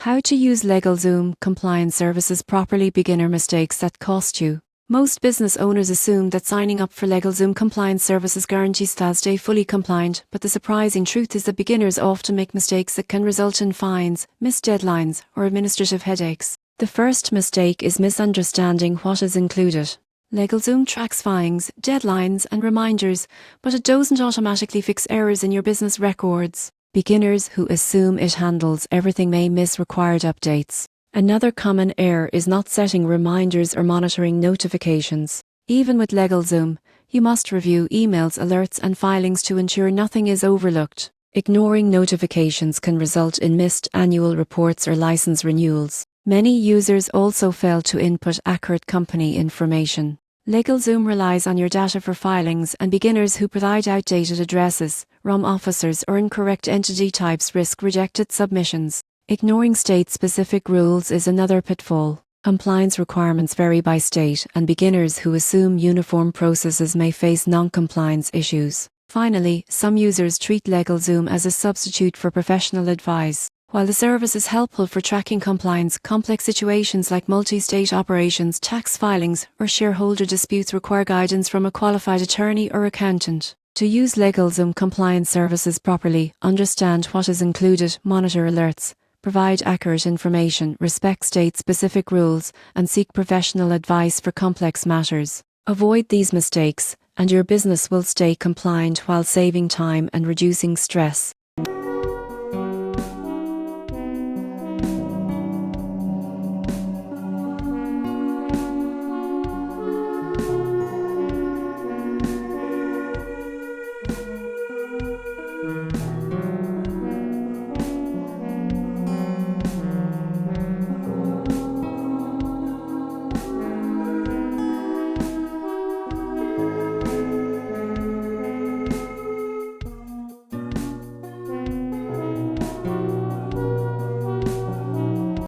How to use LegalZoom compliance services properly. Beginner mistakes that cost you. Most business owners assume that signing up for LegalZoom compliance services guarantees they'll stay fully compliant, but the surprising truth is that beginners often make mistakes that can result in fines, missed deadlines, or administrative headaches. The first mistake is misunderstanding what is included. LegalZoom tracks fines, deadlines, and reminders, but it doesn't automatically fix errors in your business records. Beginners who assume it handles everything may miss required updates. Another common error is not setting reminders or monitoring notifications. Even with LegalZoom, you must review emails, alerts, and filings to ensure nothing is overlooked. Ignoring notifications can result in missed annual reports or license renewals. Many users also fail to input accurate company information. LegalZoom relies on your data for filings, and beginners who provide outdated addresses, ROM officers, or incorrect entity types risk rejected submissions. Ignoring state-specific rules is another pitfall. Compliance requirements vary by state, and beginners who assume uniform processes may face non-compliance issues. Finally, some users treat LegalZoom as a substitute for professional advice. While the service is helpful for tracking compliance, complex situations like multi-state operations, tax filings, or shareholder disputes require guidance from a qualified attorney or accountant. To use LegalZoom compliance services properly, understand what is included, monitor alerts, provide accurate information, respect state-specific rules, and seek professional advice for complex matters. Avoid these mistakes, and your business will stay compliant while saving time and reducing stress.